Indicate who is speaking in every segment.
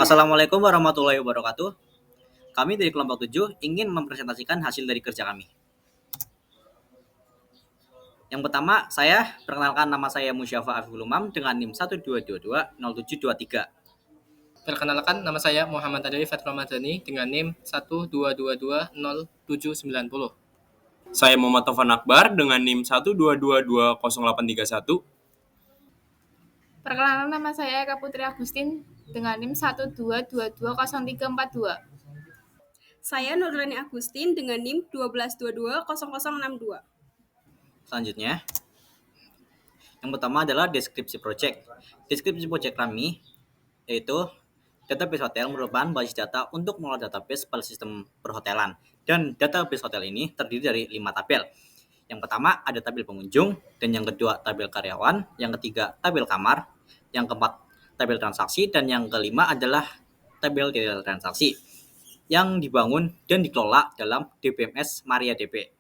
Speaker 1: Assalamualaikum warahmatullahi wabarakatuh. Kami dari kelompok 7 ingin mempresentasikan hasil dari kerja kami. Yang pertama, saya perkenalkan, nama saya Musyafa Afiful Umam dengan NIM 12220723.
Speaker 2: Perkenalkan, nama saya Muhammad Adil Fatul Ramadhani dengan NIM 122207090.
Speaker 3: Saya Muhammad Taufan Akbar dengan NIM 122200831.
Speaker 4: Perkenalkan, nama saya Eka Putri Agustin dengan NIM 122220342.
Speaker 5: Saya Nurlani Agustin dengan NIM 12220062.
Speaker 1: Selanjutnya, yang pertama adalah deskripsi project. Deskripsi project kami yaitu database hotel merupakan basis data untuk mengelola database pada sistem perhotelan. Dan database hotel ini terdiri dari 5 tabel. Yang pertama ada tabel pengunjung, dan yang kedua tabel karyawan, yang ketiga tabel kamar, yang keempat tabel transaksi, dan yang kelima adalah tabel detail transaksi yang dibangun dan dikelola dalam DBMS MariaDB.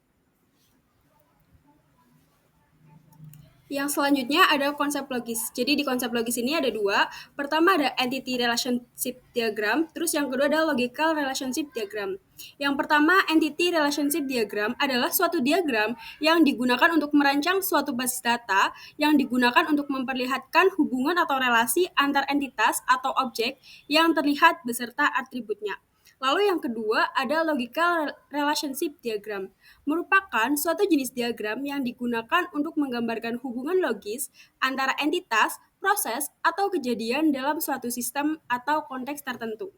Speaker 5: Yang selanjutnya ada konsep logis. Jadi di konsep logis ini ada dua. Pertama ada entity relationship diagram, terus yang kedua ada logical relationship diagram. Yang pertama, entity relationship diagram adalah suatu diagram yang digunakan untuk merancang suatu basis data yang digunakan untuk memperlihatkan hubungan atau relasi antar entitas atau objek yang terlihat beserta atributnya. Lalu yang kedua ada logical relationship diagram, merupakan suatu jenis diagram yang digunakan untuk menggambarkan hubungan logis antara entitas, proses, atau kejadian dalam suatu sistem atau konteks tertentu.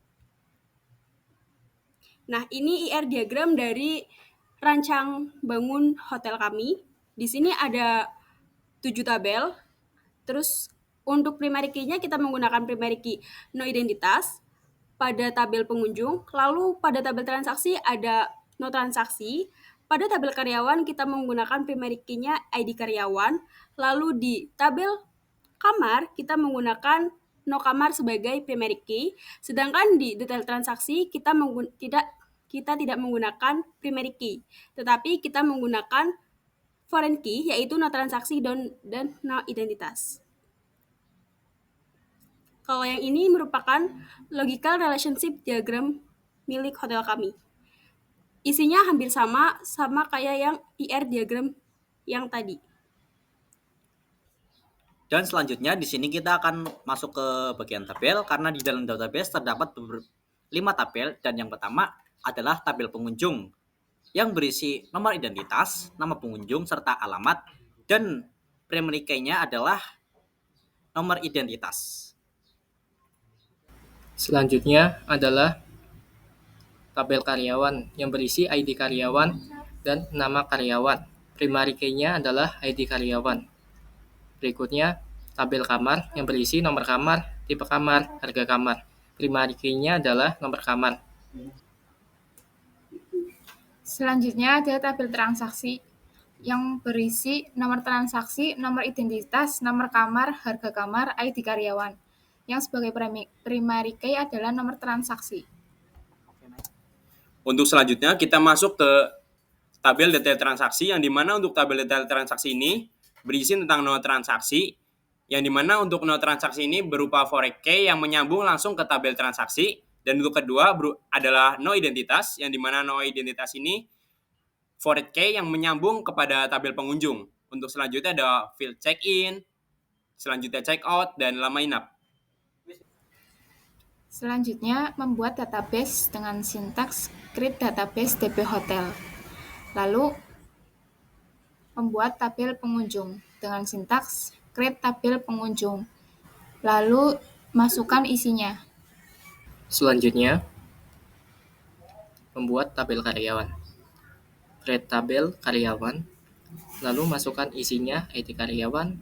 Speaker 5: Nah, ini IR diagram dari rancang bangun hotel kami. Di sini ada 7 tabel. Terus untuk primary key-nya kita menggunakan primary key no identitas pada tabel pengunjung. Lalu pada tabel transaksi ada no transaksi. Pada tabel karyawan kita menggunakan primary key-nya ID karyawan. Lalu di tabel kamar kita menggunakan no kamar sebagai primary key. Sedangkan di detail transaksi kita tidak menggunakan primary key, tetapi kita menggunakan foreign key, yaitu no transaksi dan no identitas. Kalau yang ini merupakan logical relationship diagram milik hotel kami. Isinya hampir sama kayak yang IR diagram yang tadi.
Speaker 1: Dan selanjutnya di sini kita akan masuk ke bagian tabel, karena di dalam database terdapat 5 tabel, dan yang pertama adalah tabel pengunjung yang berisi nomor identitas, nama pengunjung, serta alamat, dan primary key-nya adalah nomor identitas.
Speaker 2: Selanjutnya adalah tabel karyawan yang berisi ID karyawan dan nama karyawan. Primary key-nya adalah ID karyawan. Berikutnya, tabel kamar yang berisi nomor kamar, tipe kamar, harga kamar. Primary key-nya adalah nomor kamar.
Speaker 4: Selanjutnya ada tabel transaksi yang berisi nomor transaksi, nomor identitas, nomor kamar, harga kamar, ID karyawan. Yang sebagai primary key adalah nomor transaksi.
Speaker 3: Untuk selanjutnya kita masuk ke tabel detail transaksi, yang dimana untuk tabel detail transaksi ini berisi tentang no transaksi, yang dimana untuk no transaksi ini berupa foreign key yang menyambung langsung ke tabel transaksi. Dan untuk kedua adalah no identitas, yang dimana no identitas ini foreign key yang menyambung kepada tabel pengunjung. Untuk selanjutnya ada field check-in, selanjutnya check-out, dan lama inap.
Speaker 4: Selanjutnya, membuat database dengan sintaks create database DB Hotel. Lalu, membuat tabel pengunjung dengan sintaks create tabel pengunjung. Lalu, masukkan isinya.
Speaker 2: Selanjutnya, membuat tabel karyawan. Create tabel karyawan, lalu masukkan isinya ID karyawan,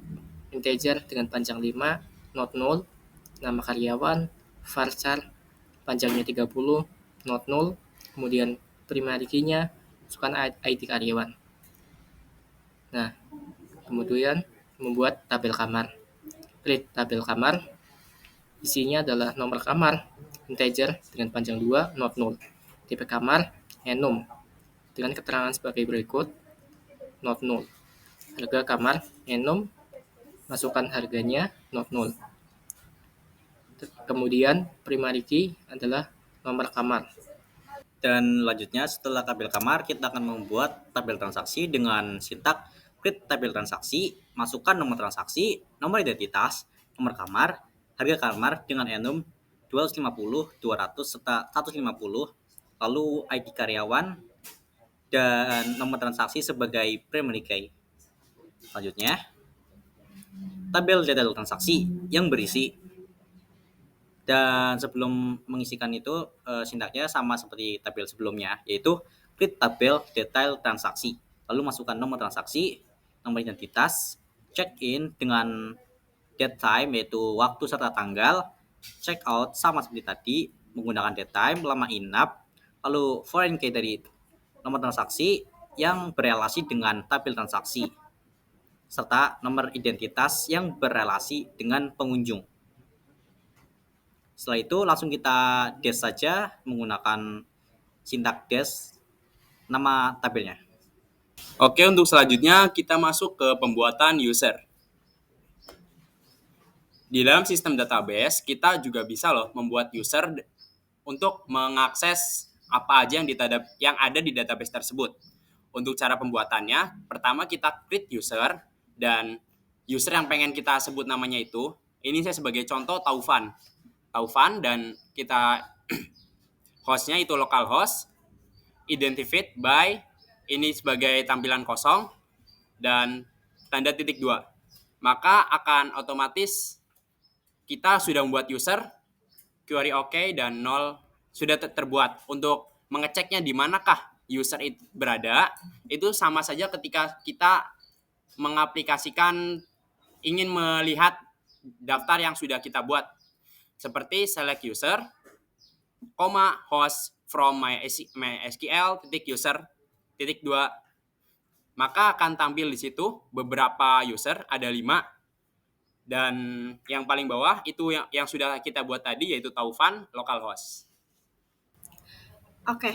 Speaker 2: integer dengan panjang 5, not null, nama karyawan, varchar panjangnya 30, not null, kemudian primary key-nya masukkan ID karyawan. Nah, kemudian membuat tabel kamar. Create tabel kamar, isinya adalah nomor kamar, integer dengan panjang 2, not null, tipe kamar, enum, dengan keterangan sebagai berikut, not null, harga kamar, enum, masukkan harganya, not null. Kemudian primary key adalah nomor kamar.
Speaker 1: Dan lanjutnya setelah tabel kamar, kita akan membuat tabel transaksi dengan sintak create tabel transaksi, masukkan nomor transaksi, nomor identitas, nomor kamar, harga kamar dengan enum 250, 200, serta 150, lalu ID karyawan, dan nomor transaksi sebagai primary key. Selanjutnya, tabel detail transaksi yang berisi. Dan sebelum mengisikan itu, sintaknya sama seperti tabel sebelumnya, yaitu create tabel detail transaksi. Lalu masukkan nomor transaksi, nomor identitas, check in dengan date time yaitu waktu serta tanggal, check out sama seperti tadi menggunakan date time, lama inap, lalu foreign key dari nomor transaksi yang berelasi dengan tabel transaksi, serta nomor identitas yang berelasi dengan pengunjung. Setelah itu langsung kita dash saja menggunakan sintak dash nama tabelnya.
Speaker 3: Oke, untuk selanjutnya kita masuk ke pembuatan user. Di dalam sistem database, kita juga bisa loh membuat user untuk mengakses apa aja yang ada di database tersebut. Untuk cara pembuatannya, pertama kita create user, dan user yang pengen kita sebut namanya itu, ini saya sebagai contoh Taufan, dan kita hostnya itu localhost, identified by, ini sebagai tampilan kosong, dan tanda titik 2. Maka akan otomatis kita sudah membuat user, query OK, dan 0 sudah terbuat. Untuk mengeceknya di manakah user itu berada, itu sama saja ketika kita mengaplikasikan ingin melihat daftar yang sudah kita buat. Seperti select user, host from MySQL user 2. Maka akan tampil di situ beberapa user, ada 5. Dan yang paling bawah itu yang sudah kita buat tadi, yaitu Taufan localhost.
Speaker 5: Oke.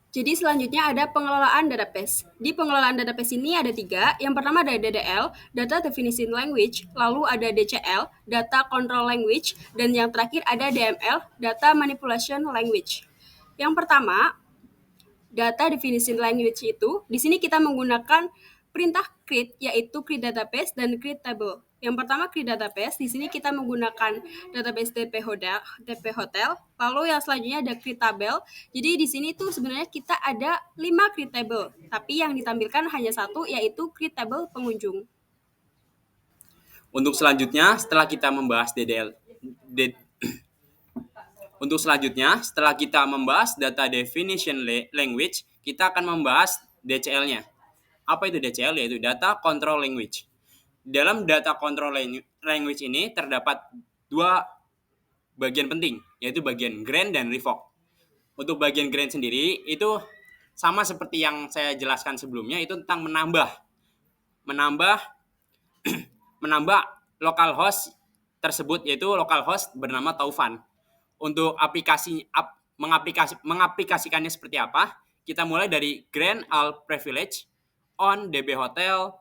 Speaker 5: Jadi selanjutnya ada pengelolaan database. Di pengelolaan database ini ada 3. Yang pertama ada DDL, Data Definition Language, lalu ada DCL, Data Control Language, dan yang terakhir ada DML, Data Manipulation Language. Yang pertama, Data Definition Language itu, di sini kita menggunakan perintah create, yaitu create database dan create table. Yang pertama create database, di sini kita menggunakan database DP Hotel, lalu yang selanjutnya ada create table. Jadi di sini tuh sebenarnya kita ada 5 create table, tapi yang ditampilkan hanya 1, yaitu create table pengunjung.
Speaker 3: Untuk selanjutnya, setelah kita membahas Data Definition Language, kita akan membahas DCL-nya. Apa itu DCL? Yaitu Data Control Language. Dalam Data Control Language ini terdapat 2 bagian penting, yaitu bagian grant dan revoke. Untuk bagian grant sendiri, itu sama seperti yang saya jelaskan sebelumnya, itu tentang menambah localhost tersebut, yaitu localhost bernama Taufan. Untuk mengaplikasikannya seperti apa, kita mulai dari grant all privilege on DB Hotel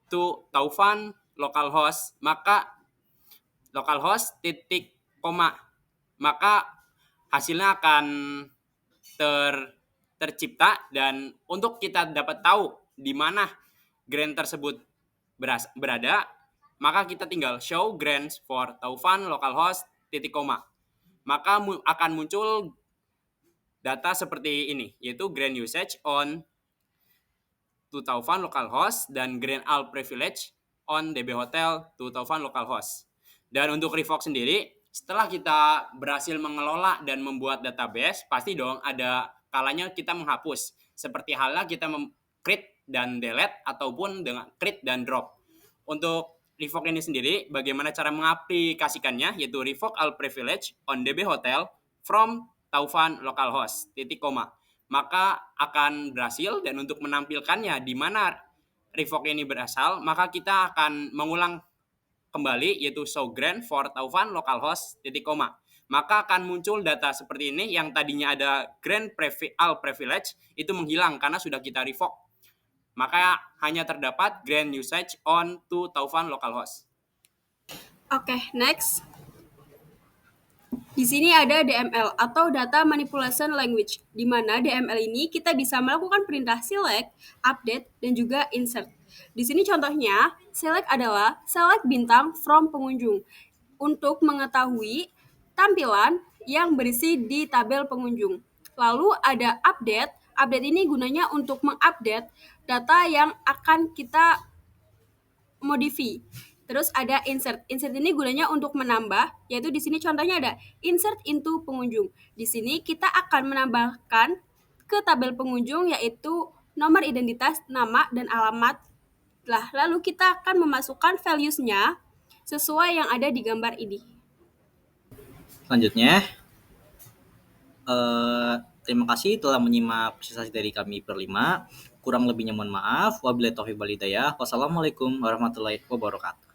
Speaker 3: to Taufan localhost, maka localhost titik koma, maka hasilnya akan tercipta. Dan untuk kita dapat tahu di mana grant tersebut berada, maka kita tinggal show grants for Taufan localhost titik koma, maka akan muncul data seperti ini, yaitu grant usage on to Taufan localhost dan grant all privilege on DB Hotel to Taufan localhost. Dan untuk revoke sendiri, setelah kita berhasil mengelola dan membuat database, pasti dong ada kalanya kita menghapus. Seperti halnya kita create dan delete ataupun dengan create dan drop. Untuk revoke ini sendiri, bagaimana cara mengaplikasikannya, yaitu revoke all privilege on DB Hotel from Taufan localhost titik koma, maka akan berhasil. Dan untuk menampilkannya di mana revoke ini berasal, maka kita akan mengulang kembali, yaitu show grant for Taufan localhost titik koma, maka akan muncul data seperti ini. Yang tadinya ada grant all privilege itu menghilang karena sudah kita revoke, maka hanya terdapat grant usage on to Taufan localhost.
Speaker 5: Oke, next. Di sini ada DML atau Data Manipulation Language, di mana DML ini kita bisa melakukan perintah select, update, dan juga insert. Di sini contohnya, select adalah select bintang from pengunjung untuk mengetahui tampilan yang berisi di tabel pengunjung. Lalu ada update. Update ini gunanya untuk mengupdate data yang akan kita modify. Terus ada insert. Insert ini gunanya untuk menambah, yaitu di sini contohnya ada insert into pengunjung. Di sini kita akan menambahkan ke tabel pengunjung yaitu nomor identitas, nama, dan alamat. Lalu kita akan memasukkan values-nya sesuai yang ada di gambar ini.
Speaker 1: Selanjutnya, terima kasih telah menyimak presentasi dari kami berlima. Kurang lebihnya mohon maaf. Wabillahi taufiq wal hidayah. Wassalamualaikum warahmatullahi wabarakatuh.